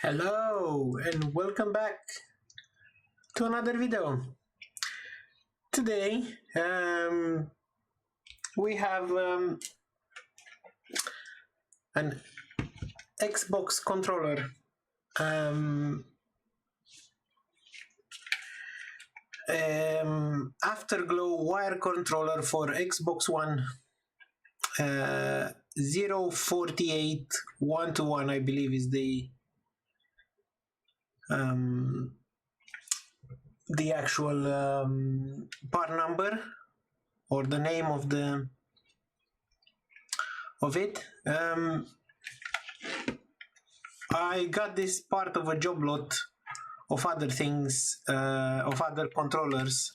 Hello and welcome back to another video. Today we have an Xbox controller. Afterglow wire controller for Xbox One 048 1-to-1, I believe is the actual part number or the name of it. I got this part of a job lot of other things, of other controllers,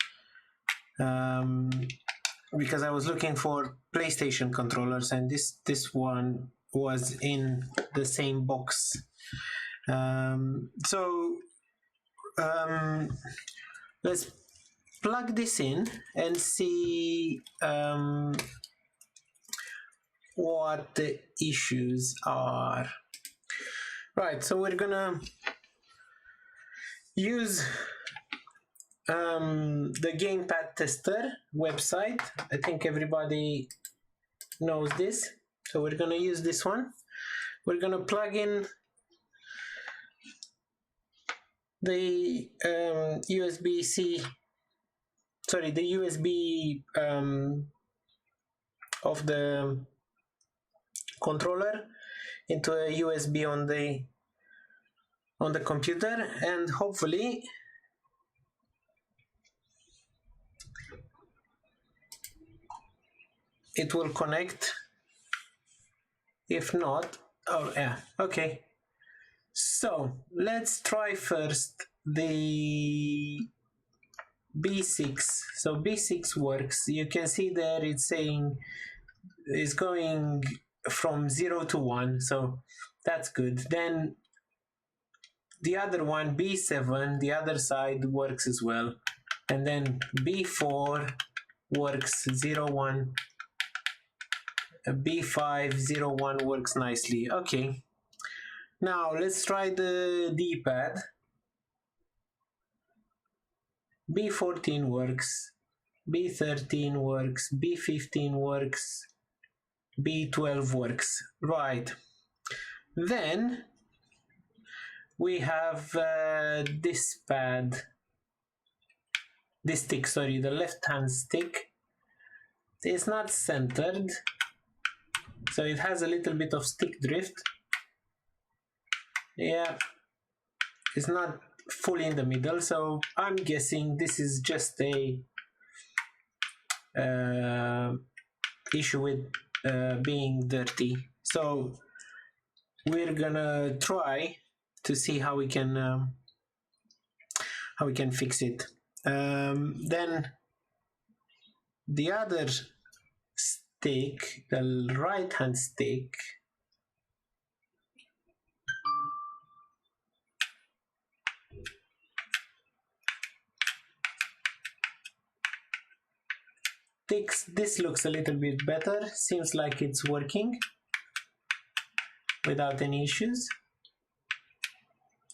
because I was looking for PlayStation controllers, and this one was in the same box. Let's plug this in and see what the issues are. Right, so we're gonna use the gamepad tester website. I think everybody knows this, so we're gonna use this one. We're gonna plug in the USB-C, sorry, the USB of the controller into a USB on the computer, and hopefully it will connect. If not, oh yeah, okay. So let's try first the B6. So B6 works. You can see there it's saying it's going from 0 to 1, so that's good. Then the other one, B7, the other side works as well, and then B4 works 0, 1, B5, 0, 1 works nicely. Okay, now let's try the D-pad. B14 works, B13 works, B15 works, B12 works. Right, then we have this pad, this stick, sorry, the left hand stick. It's not centered, so it has a little bit of stick drift. Yeah, it's not fully in the middle, so I'm guessing this is just a issue with being dirty. So we're gonna try to see how we can fix it. Then the other stick, the right hand stick, this looks a little bit better. Seems like it's working without any issues.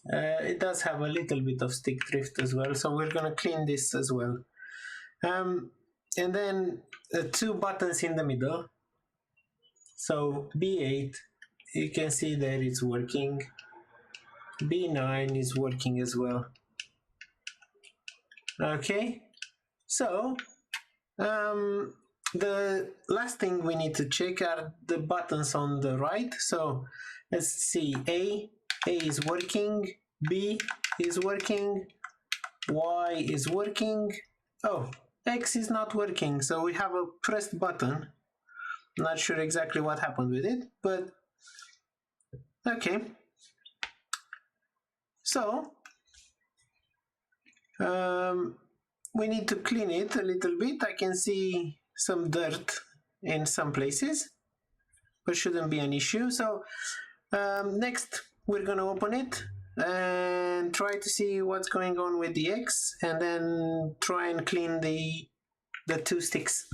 It does have a little bit of stick drift as well, so we're gonna clean this as well. And then two buttons in the middle. So B8, you can see there it's working. B9 is working as well. Okay, so the last thing we need to check are the buttons on the right. So let's see, A is working, B is working, Y is working. Oh, X is not working, so we have a pressed button. Not sure exactly what happened with it, but okay. So we need to clean it a little bit. I can see some dirt in some places, but shouldn't be an issue. So next we're gonna open it and try to see what's going on with the X, and then try and clean the two sticks.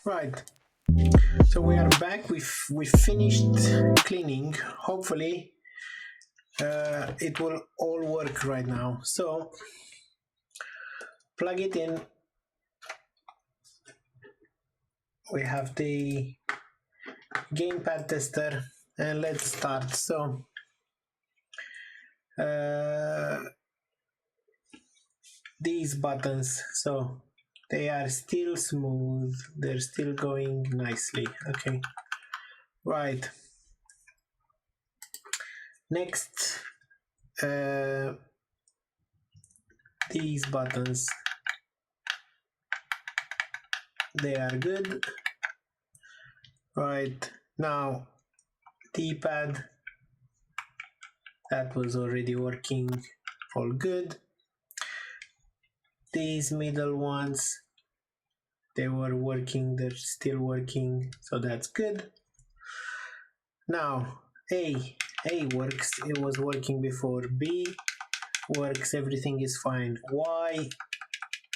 Right, so we are back. We finished cleaning. Hopefully it will all work right now. So plug it in. We have the gamepad tester and let's start. So these buttons, so they are still smooth, they're still going nicely. Okay, right, next these buttons, they are good. Right, now D-pad, that was already working, all good. These middle ones, they were working, they're still working, so that's good. Now A works, it was working before. B works, everything is fine. Y,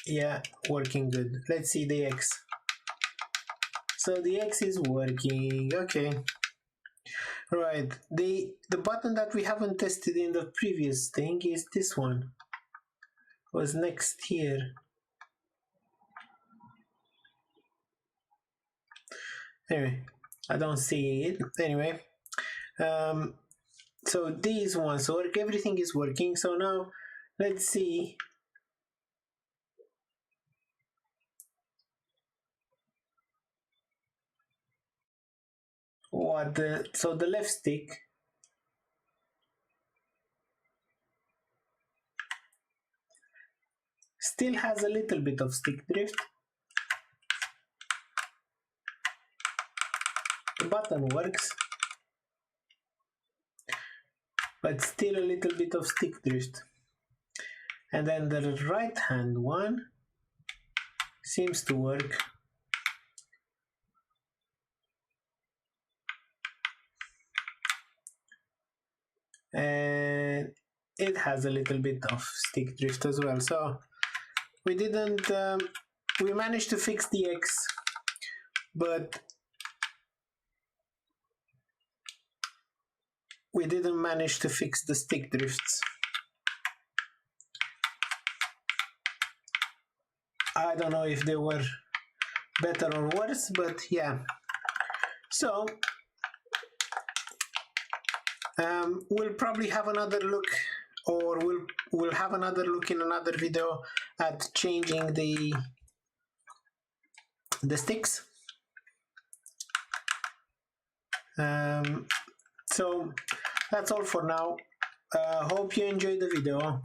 yeah, working good. Let's see the X. So the X is working, okay. Right. The button that we haven't tested in the previous thing is this one. Was next here. Anyway, I don't see it. Anyway, so these ones work. Everything is working. So now let's see. So the left stick still has a little bit of stick drift. The button works, but still a little bit of stick drift. And then the right hand one seems to work. And it has a little bit of stick drift as well. So we didn't, we managed to fix the X, but we didn't manage to fix the stick drifts. I don't know if they were better or worse, but yeah. So we'll probably have another look, or we'll have another look in another video at changing the sticks. So that's all for now. Hope you enjoyed the video.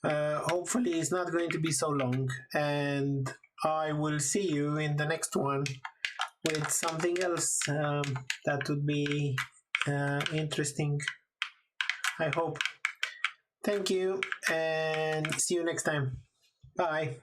Hopefully it's not going to be so long, and I will see you in the next one with something else that would be interesting, I hope. Thank you, and see you next time. Bye.